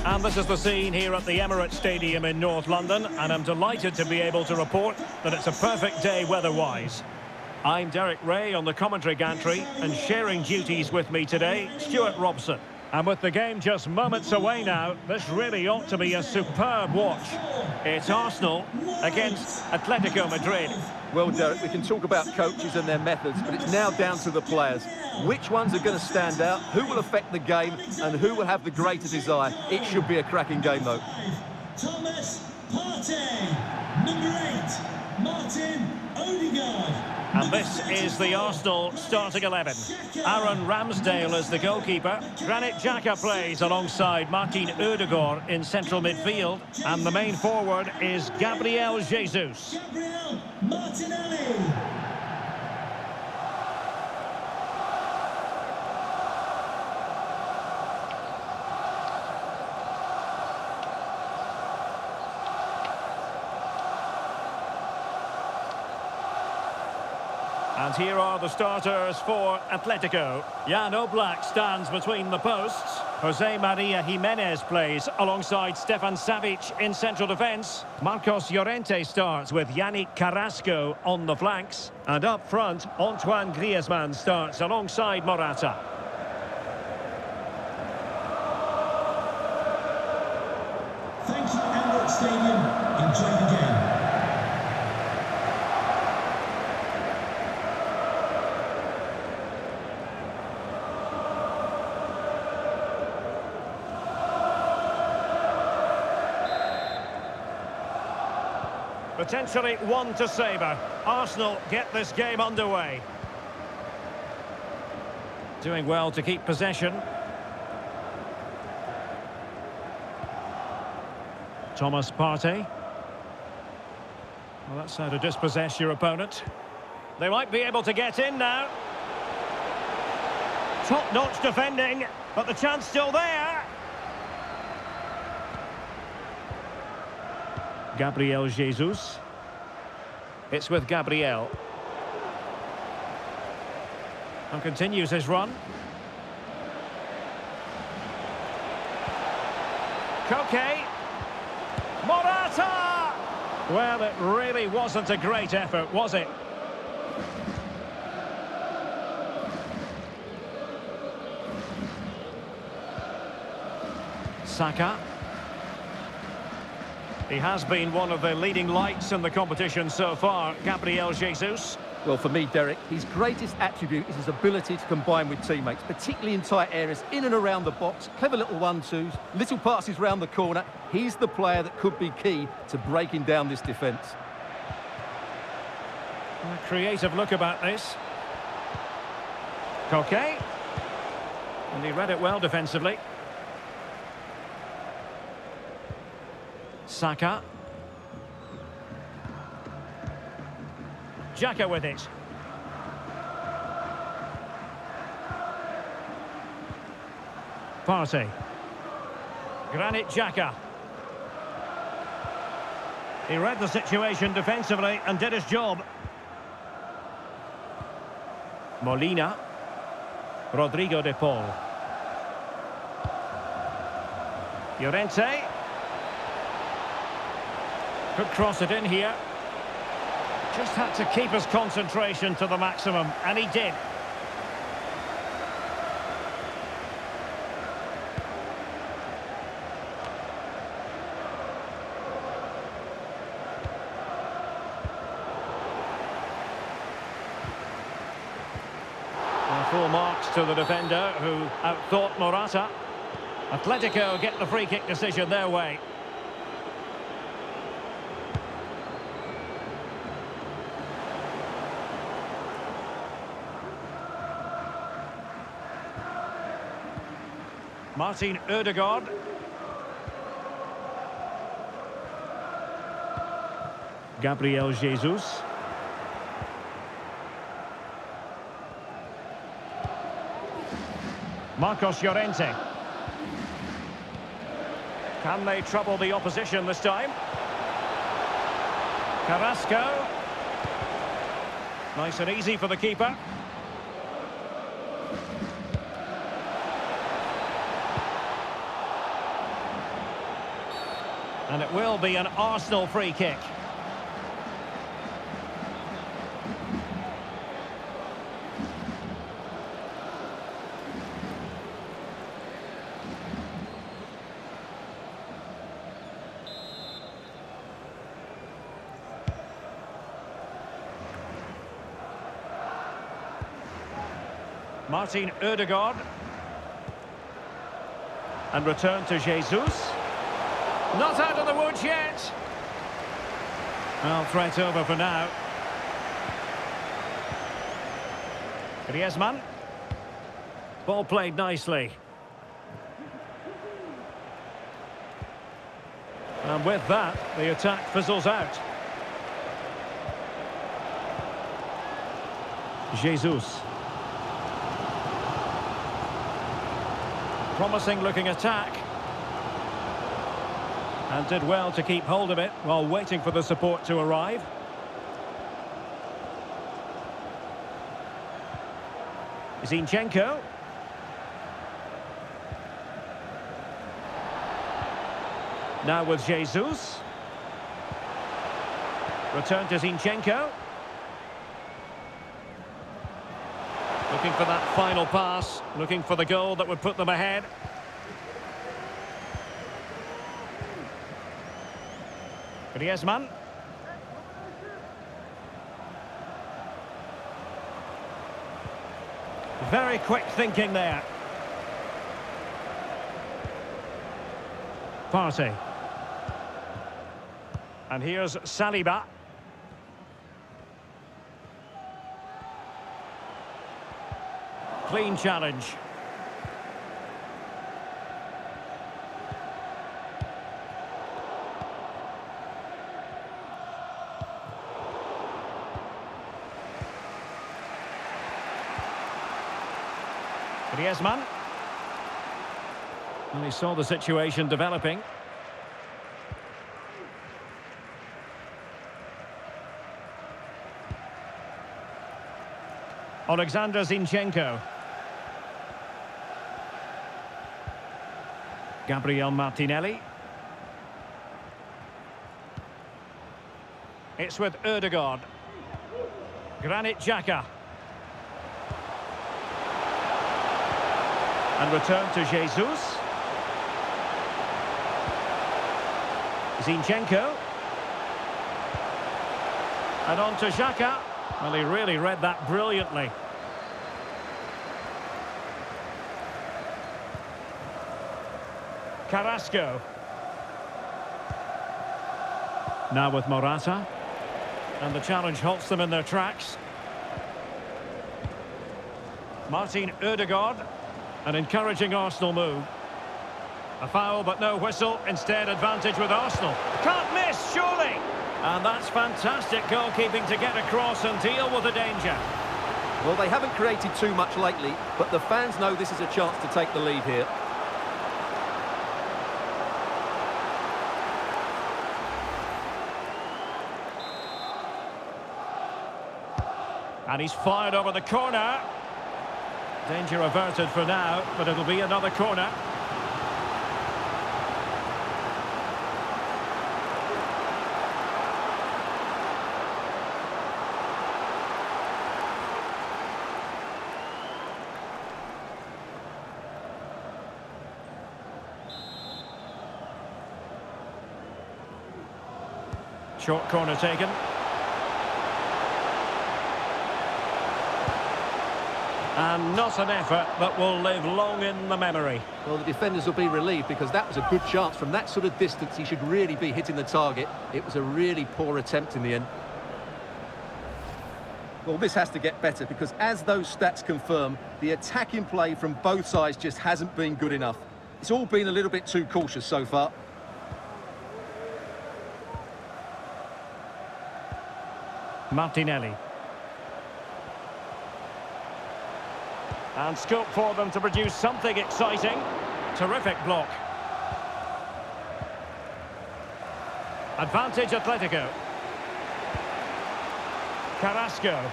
And this is the scene here at the Emirates Stadium in North London, and I'm delighted to be able to report that it's a perfect day weather-wise. I'm Derek Ray on the commentary gantry, and sharing duties with me today, Stuart Robson. And with the game just moments away now, this really ought to be a superb watch. It's Arsenal against Atletico Madrid. Well, Derek, we can talk about coaches and their methods, but it's now down to the players. Which ones are going to stand out, who will affect the game, and who will have the greater desire? It should be a cracking game, though. Thomas Partey, number 8, Martin Odegaard. And this is the Arsenal starting 11. Aaron Ramsdale is the goalkeeper. Granit Xhaka plays alongside Martin Odegaard in central midfield. And the main forward is Gabriel Jesus. Gabriel Martinelli. And here are the starters for Atletico. Jan Oblak stands between the posts. Jose Maria Jimenez plays alongside Stefan Savic in central defence. Marcos Llorente starts with Yannick Carrasco on the flanks. And up front, Antoine Griezmann starts alongside Morata. Thank you, Emirates Stadium. Enjoy the game. Potentially one to savour. Arsenal get this game underway. Doing well to keep possession. Thomas Partey. Well, that's how to dispossess your opponent. They might be able to get in now. Top-notch defending, but the chance still there. Gabriel Jesus. It's with Gabriel. And continues his run. Koke. Morata! Well, it really wasn't a great effort, was it? Saka. He has been one of the leading lights in the competition so far, Gabriel Jesus. Well, for me, Derek, his greatest attribute is his ability to combine with teammates, particularly in tight areas, in and around the box, clever little 1-2s, little passes round the corner. He's the player that could be key to breaking down this defence. A creative look about this. Koke. And he read it well defensively. Saka. Xhaka with it. Partey. Granit Xhaka. He read the situation defensively and did his job. Molina. Rodrigo de Paul. Llorente. Could cross it in here. Just had to keep his concentration to the maximum, and he did. Full marks to the defender who outthought Morata. Atletico get the free kick decision their way. Martin Odegaard. Gabriel Jesus. Marcos Llorente. Can they trouble the opposition this time? Carrasco. Nice and easy for the keeper. And it will be an Arsenal free kick. Martin Ødegaard. And return to Jesus. Not out of the woods yet. Well, threat over for now. Griezmann. Ball played nicely. And with that, the attack fizzles out. Jesus. Promising looking attack. And did well to keep hold of it while waiting for the support to arrive. Zinchenko. Now with Jesus. Return to Zinchenko. Looking for that final pass, looking for the goal that would put them ahead. Griezmann. Very quick thinking there. Partey. And here's Saliba. Clean challenge. Griezmann. And he saw the situation developing. Alexander Zinchenko. Gabriel Martinelli. It's with Ødegaard. Granit Xhaka. And return to Jesus. Zinchenko. And on to Xhaka. Well, he really read that brilliantly. Carrasco. Now with Morata. And the challenge halts them in their tracks. Martin Ødegaard. An encouraging Arsenal move. A foul but no whistle. Instead, advantage with Arsenal. Can't miss, surely! And that's fantastic goalkeeping to get across and deal with the danger. Well, they haven't created too much lately, but the fans know this is a chance to take the lead here. And he's fired over the corner. Danger averted for now, but it'll be another corner. Short corner taken. And not an effort that will live long in the memory. Well, the defenders will be relieved because that was a good chance. From that sort of distance, he should really be hitting the target. It was a really poor attempt in the end. Well, this has to get better because, as those stats confirm, the attacking play from both sides just hasn't been good enough. It's all been a little bit too cautious so far. Martinelli. And scope for them to produce something exciting. Terrific block. Advantage Atletico. Carrasco.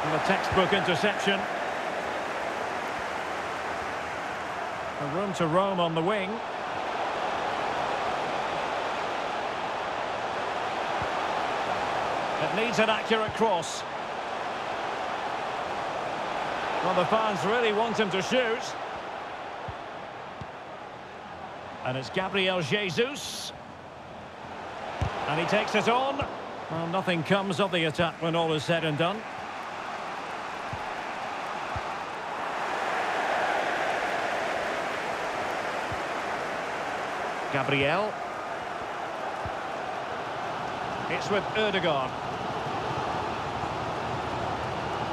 And a textbook interception. Room to roam on the wing. It needs an accurate cross. Well, the fans really want him to shoot. And it's Gabriel Jesus. And he takes it on. Well, nothing comes of the attack when all is said and done. Gabriel. It's with Ødegaard.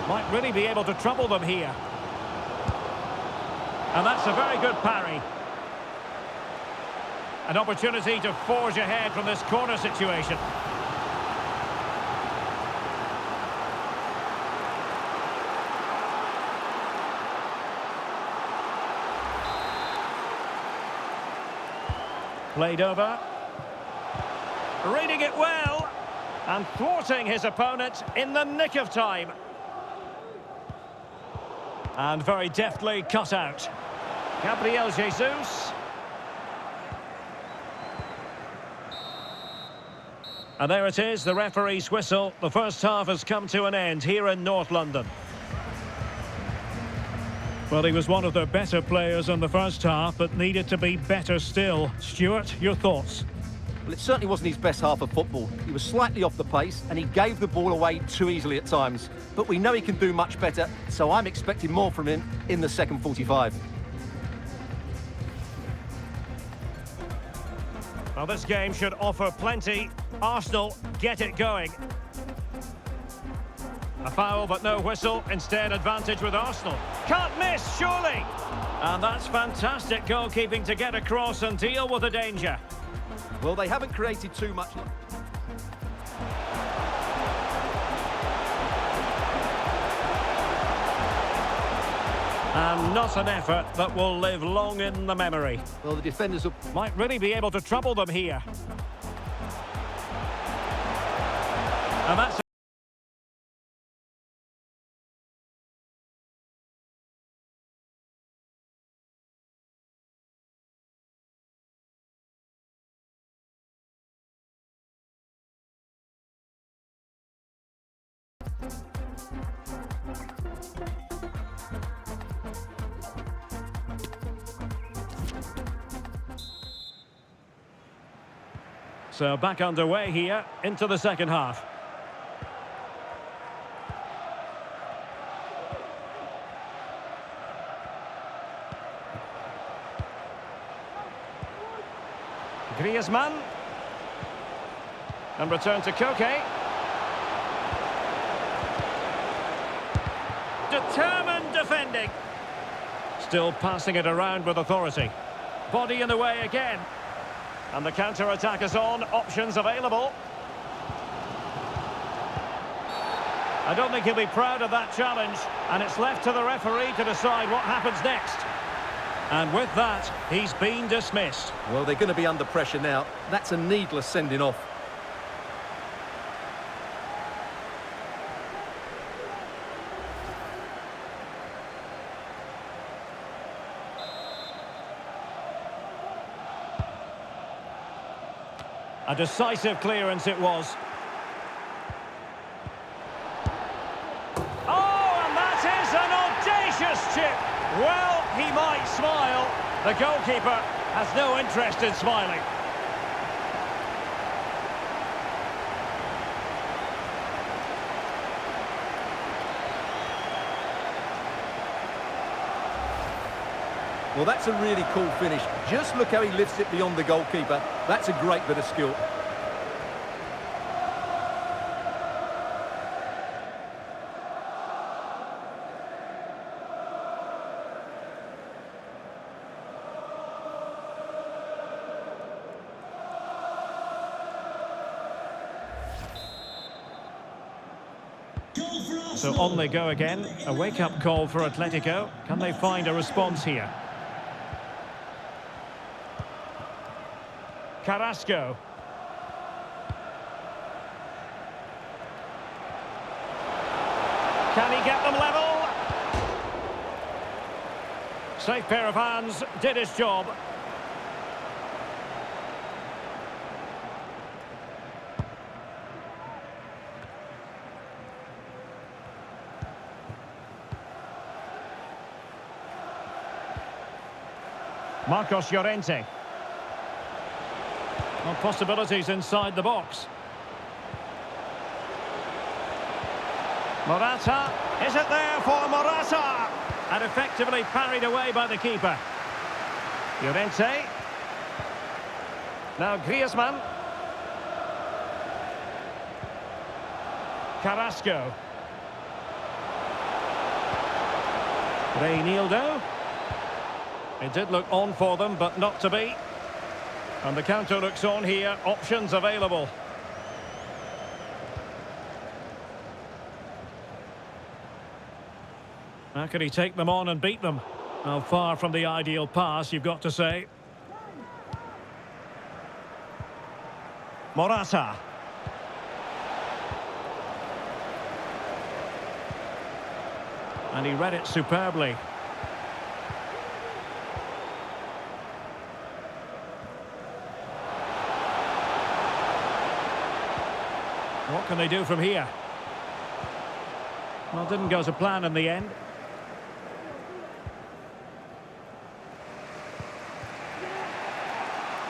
Might really be able to trouble them here. And that's a very good parry. An opportunity to forge ahead from this corner situation. Played over. Reading it well. And thwarting his opponent in the nick of time. And very deftly cut out. Gabriel Jesus. And there it is, the referee's whistle. The first half has come to an end here in North London. Well, he was one of the better players in the first half, but needed to be better still. Stuart, your thoughts? Well, it certainly wasn't his best half of football. He was slightly off the pace and he gave the ball away too easily at times. But we know he can do much better, so I'm expecting more from him in the second 45. Well, this game should offer plenty. Arsenal get it going. A foul, but no whistle. Instead, advantage with Arsenal. Can't miss, surely! And that's fantastic goalkeeping to get across and deal with the danger. Well, they haven't created too much. And not an effort that will live long in the memory. Well, the defenders might really be able to trouble them here. And that's so back underway here into the second half. Griezmann. And return to Koke. Determined defending. Still passing it around with authority. Body in the way again. And the counter-attack is on. Options available. I don't think he'll be proud of that challenge. And it's left to the referee to decide what happens next. And with that, he's been dismissed. Well, they're going to be under pressure now. That's a needless sending off. A decisive clearance it was. Oh, and that is an audacious chip. Well, he might smile. The goalkeeper has no interest in smiling. Well, that's a really cool finish. Just look how he lifts it beyond the goalkeeper. That's a great bit of skill. So on they go again. A wake-up call for Atletico. Can they find a response here? Carrasco. Can he get them level? Safe pair of hands, did his job. Marcos Llorente. Well, possibilities inside the box. Morata. Is it there for Morata? And effectively parried away by the keeper. Llorente. Now Griezmann. Carrasco. Reinildo. It did look on for them, but not to be. And the counter looks on here. Options available. How can he take them on and beat them? Well, far from the ideal pass, you've got to say. Morata. And he read it superbly. What can they do from here? Well, didn't go to plan in the end.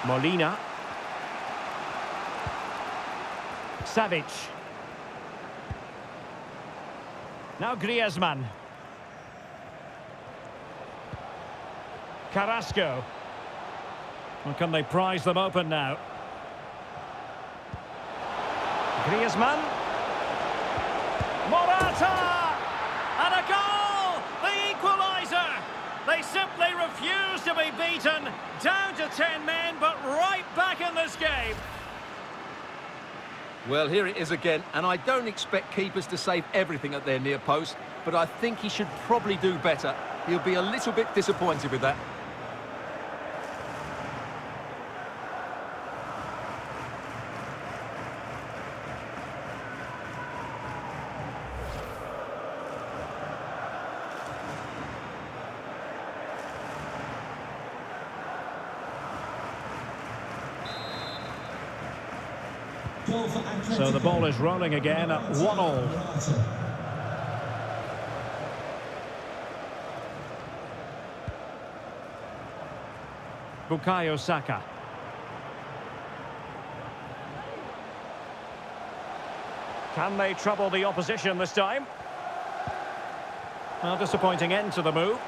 Molina. Savic. Now Griezmann. Carrasco. Well, can they prise them open now? Griezmann. Morata! And a goal! The equaliser! They simply refuse to be beaten. Down to 10 men, but right back in this game. Well, here it is again, and I don't expect keepers to save everything at their near post, but I think he should probably do better. He'll be a little bit disappointed with that. So the ball is rolling again at 1-1. Bukayo Saka. Can they trouble the opposition this time? Well, disappointing end to the move.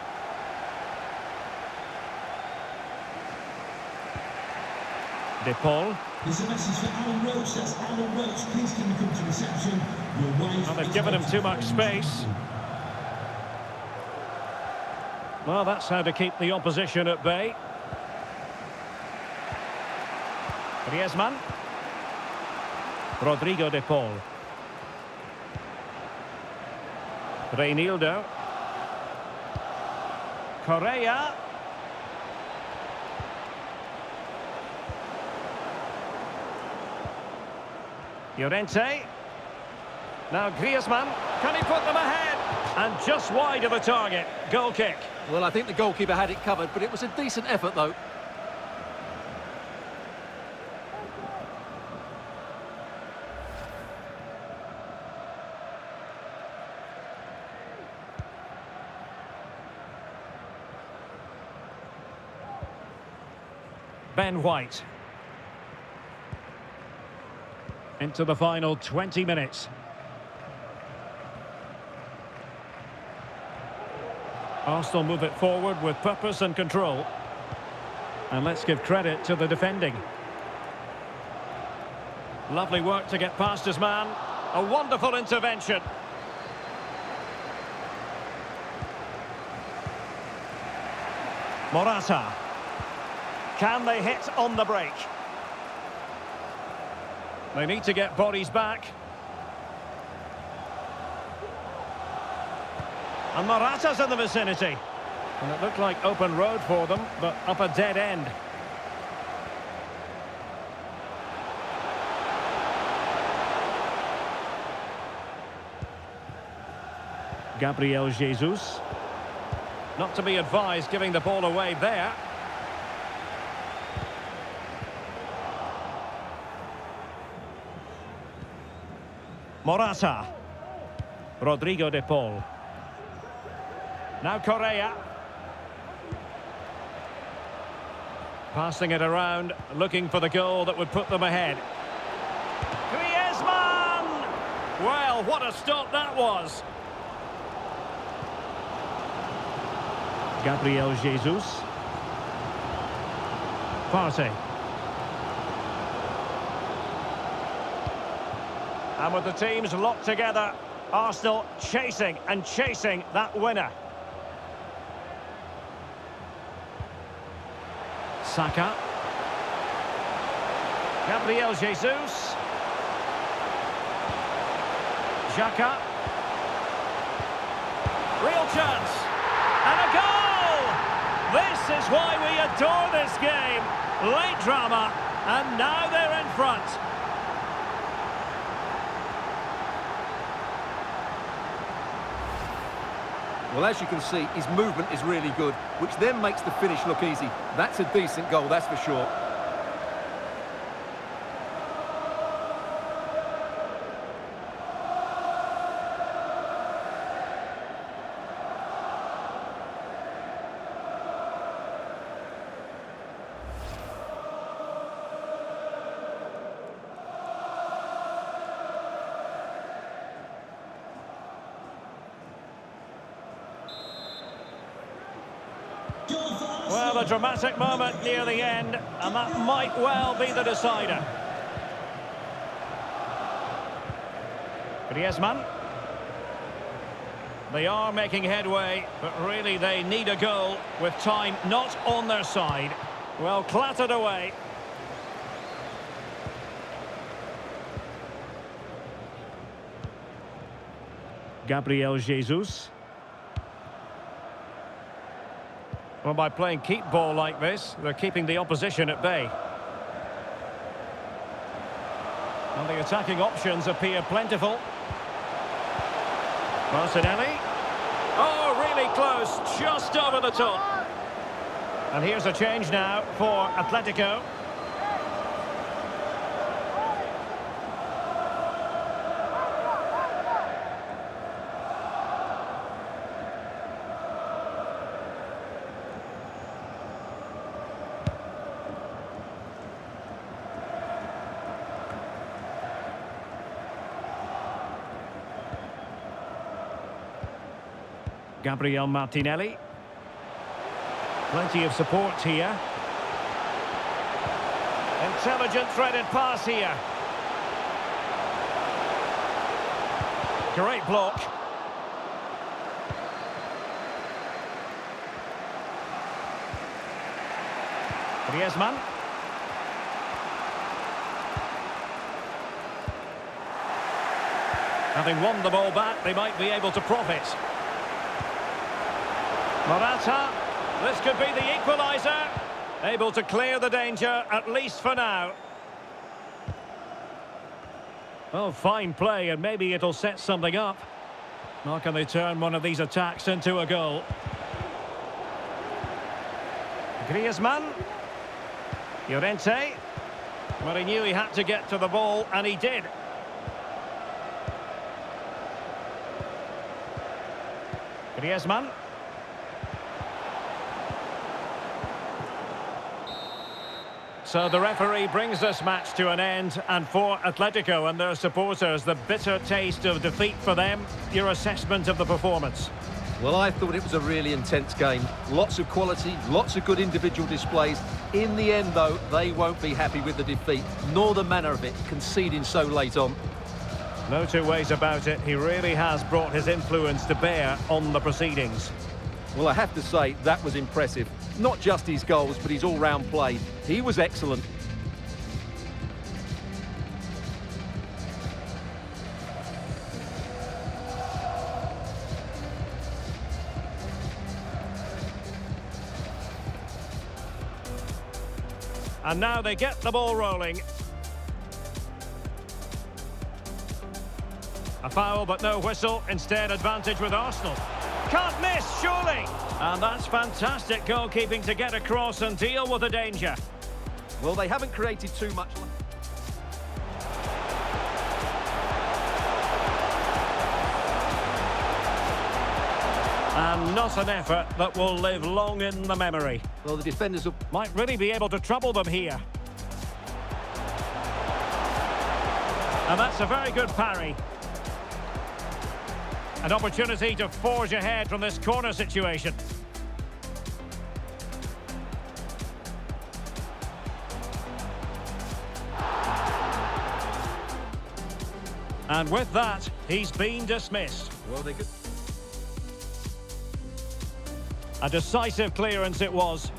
De Paul. There's a message for Alan Roach. That's Alan Roach. Please can you come to reception? Your wife. Well, they've given him too much space. Well, that's how to keep the opposition at bay. Griezmann. Rodrigo De Paul. Reinildo. Correa. Llorente. Now Griezmann. Can he put them ahead? And just wide of the target. Goal kick. Well, I think the goalkeeper had it covered, but it was a decent effort, though. Ben White. Into the final 20 minutes. Arsenal move it forward with purpose and control. And let's give credit to the defending. Lovely work to get past his man. A wonderful intervention. Morata. Can they hit on the break? They need to get bodies back. And Morata's in the vicinity. And it looked like open road for them, but up a dead end. Gabriel Jesus. Not to be advised giving the ball away there. Morata. Rodrigo de Paul. Now Correa. Passing it around, looking for the goal that would put them ahead. Griezmann! Well, what a stop that was. Gabriel Jesus. Partey. And with the teams locked together, Arsenal chasing and chasing that winner. Saka. Gabriel Jesus. Xhaka. Real chance. And a goal! This is why we adore this game. Late drama, and now they're in front. Well, as you can see, his movement is really good, which then makes the finish look easy. That's a decent goal, that's for sure. Well, a dramatic moment near the end, and that might well be the decider. Griezmann. They are making headway, but really they need a goal with time not on their side. Well, clattered away. Gabriel Jesus. Well, by playing keep ball like this, they're keeping the opposition at bay. And the attacking options appear plentiful. Martinelli. Oh, really close, just over the top. And here's a change now for Atletico. Gabriel Martinelli. Plenty of support here. Intelligent threaded pass here. Great block. Griezmann. Having won the ball back, they might be able to profit. Morata, this could be the equaliser. Able to clear the danger, at least for now. Well, fine play, and maybe it'll set something up. How can they turn one of these attacks into a goal? Griezmann. Llorente. Well, he knew he had to get to the ball, and he did. Griezmann. So the referee brings this match to an end, and for Atletico and their supporters, the bitter taste of defeat for them. Your assessment of the performance? Well, I thought it was a really intense game. Lots of quality, lots of good individual displays. In the end, though, they won't be happy with the defeat, nor the manner of it, conceding so late on. No two ways about it. He really has brought his influence to bear on the proceedings. Well, I have to say, that was impressive. Not just his goals, but his all-round play. He was excellent. And now they get the ball rolling. A foul, but no whistle. Instead, advantage with Arsenal. can't miss, surely. And that's fantastic goalkeeping to get across and deal with the danger. Well, they haven't created too much. And not an effort that will live long in the memory. Well, the defenders Might really be able to trouble them here. And that's a very good parry. An opportunity to forge ahead from this corner situation. And with that, he's been dismissed. Well, they could. A decisive clearance it was.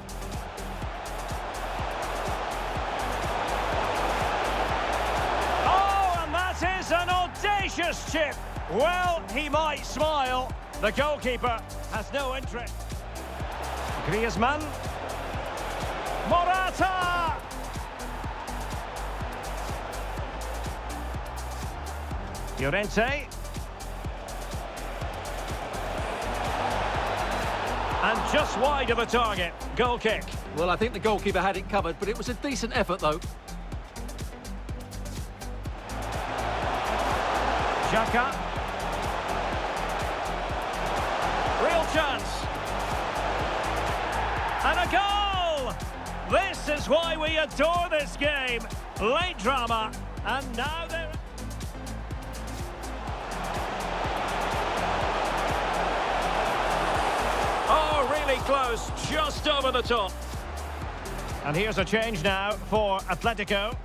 Oh, and that is an audacious chip. Well, he might smile. The goalkeeper has no interest. Griezmann. Morata! Llorente. And just wide of the target. Goal kick. Well, I think the goalkeeper had it covered, but it was a decent effort, though. Xhaka. Real chance. And a goal! This is why we adore this game. Late drama. And now they're... Oh, really close. Just over the top. And here's a change now for Atletico.